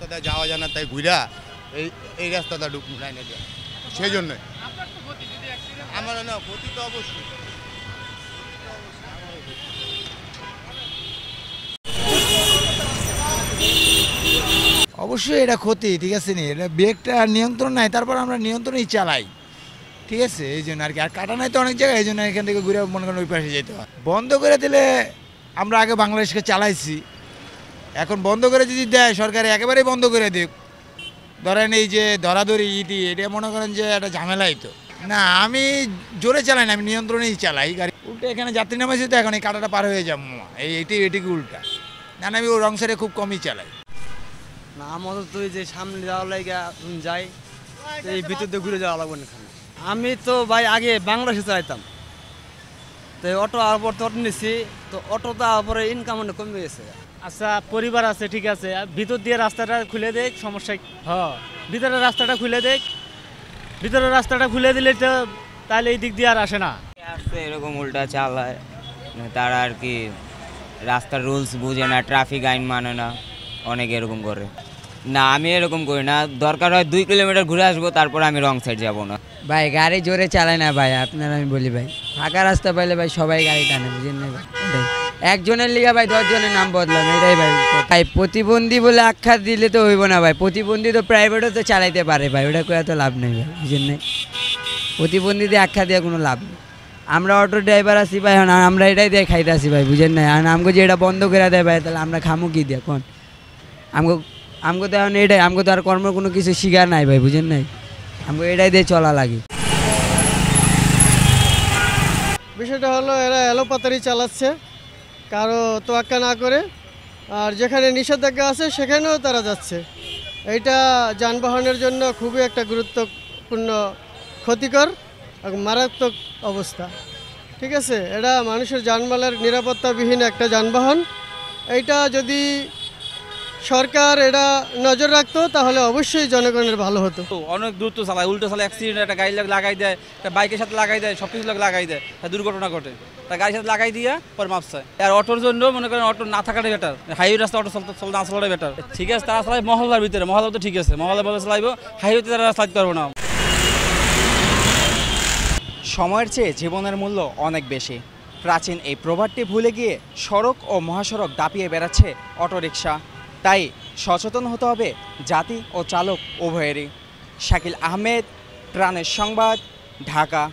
রাস্তাটা যাওয়া যায় না, তাই ঘুরা এই এই রাস্তাটা লাইনে দেয়, সেই জন্যই আমার না ক্ষতি তো অবশ্যই। অবশ্যই এটা ক্ষতি, ঠিক আছে নি, এটা ব্রেকটা নিয়ন্ত্রণ নাই, তারপর আমরা নিয়ন্ত্রণেই চালাই, ঠিক আছে, এই জন্য আর কি। আর কাটা নাই তো অনেক জায়গায়, এই জন্য এখান থেকে ঘুরে মনে করেন ওই পাশে যেতে হয়। বন্ধ করে দিলে, আমরা আগে বাংলাদেশকে চালাইছি, এখন বন্ধ করে যদি দেয় সরকার, একেবারেই বন্ধ করে দিক, ধরেন এই যে ধরাধরি ইটি, এটা মনে করেন যে একটা ঝামেলাই তো না। আমি জোরে চালাই না, আমি নিয়ন্ত্রণেই চালাই গাড়ি। উল্টে এখানে যাত্রী নামাইছি তো, এখন এই কাটাটা পার হয়ে যাবো, এটিকে উল্টা না, আমি ও রং সাইডে খুব কমই চালাই না। আমাদের তো যে সামনে যাওয়ার লাগে যাই, এই ভিতর দিয়ে ঘুরে যাওয়া লাগবে না। আমি তো ভাই আগে বাংলাদেশে চাইতাম, তো অটো আওয়ার পর তো অটো নিছি, তো অটোটা আওয়ার পরে ইনকাম অনেক কমে গেছে। আচ্ছা পরিবার আছে, ঠিক আছে, ভিতর দিয়ে রাস্তাটা খুলে দেখ, সমস্যা। হ্যাঁ, ভিতরের রাস্তাটা খুলে দেখ, ভিতরের রাস্তাটা খুলে দিলে তো তাহলে এই দিক দিয়ে আর আসে না। আসছে এরকম উল্টা চালায়, তারা আর কি রাস্তার রুলস বুঝে না, ট্রাফিক আইন মানে না, অনেক এরকম করে। না আমি এরকম করি না, দরকার হয় 2 কিলোমিটার ঘুরে আসবো, তারপর আমি রং সাইড যাব না। ভাই গাড়ি জোরে চালায় না ভাই, আপনার আমি বলি ভাই, ফাঁকা রাস্তা পাইলে ভাই সবাই গাড়ি টানে, বুঝেন না ভাই। একজনের লিগা ভাই 10 জনের নাম বদলাম, এটাই ভাই। ভাই প্রতিবন্ধী বলে আখ্যা দিলে তো হইব না ভাই, প্রতিবন্ধী তো প্রাইভেটও তো চালাইতে পারে ভাই, ওটা করে তো লাভ নেই ভাই, বুঝেন না। প্রতিবন্ধীদের আখ্যা দেওয়া কোনো লাভ নেই। আমরা অটো ড্রাইভার আছি ভাই, আমরা এটাই দিয়ে খাইতে আসি ভাই, বুঝেন না। আর আমাকে যে এটা বন্ধ করে দেয় ভাই, তাহলে আমরা খামু কি দিয়ে কোন? আমাকে তো এখন এটাই, আমাকে তো আর কর্ম কোনো কিছু শিকার নাই ভাই, বুঝেন নাই, আমাকে এটাই দিয়ে চলা লাগে। বিষয়টা হলো এরা এলোপাতারি চালাচ্ছে, কারো তোয়াক্কা না করে, আর যেখানে নিষেধাজ্ঞা আছে সেখানেও তারা যাচ্ছে। এইটা যানবাহনের জন্য খুবই একটা গুরুত্বপূর্ণ, ক্ষতিকর এবং মারাত্মক অবস্থা, ঠিক আছে। এটা মানুষের জানমালের নিরাপত্তাবিহীন একটা যানবাহন। এইটা যদি সরকার এটা নজর রাখতো তাহলে অবশ্যই জনগণের ভালো হতো। অনেক দ্রুত চালায়, উল্টো চালায়, অ্যাক্সিডেন্ট একটা গাড়ি লাগাই দেয়, একটা বাইকের সাথে লাগাই দেয়, সব কিছু লাগাই দেয়, দুর্ঘটনা ঘটে, তা গাড়ির সাথে লাগাই দিয়ে পরে মাপ চায়। আর অটোর জন্য মনে করেন অটো না থাকাটাই বেটার, হাইওয়ে রাস্তা অটো না চলাটাই বেটার, ঠিক আছে। তারা চালায় মহল্লার ভিতরে, মহল্লা তো ঠিক আছে, মহল্লার মধ্যে চালাইব, হাইওয়েতে তারা চালাতে পারবো না। সময়ের চেয়ে জীবনের মূল্য অনেক বেশি, প্রাচীন এই প্রবাদটি ভুলে গিয়ে সড়ক ও মহাসড়ক দাপিয়ে বেড়াচ্ছে অটোরিকশা। তাই সচেতন হতে হবে জাতি ও চালক উভয়েরই। শাকিল আহমেদ, প্রাণের সংবাদ, ঢাকা।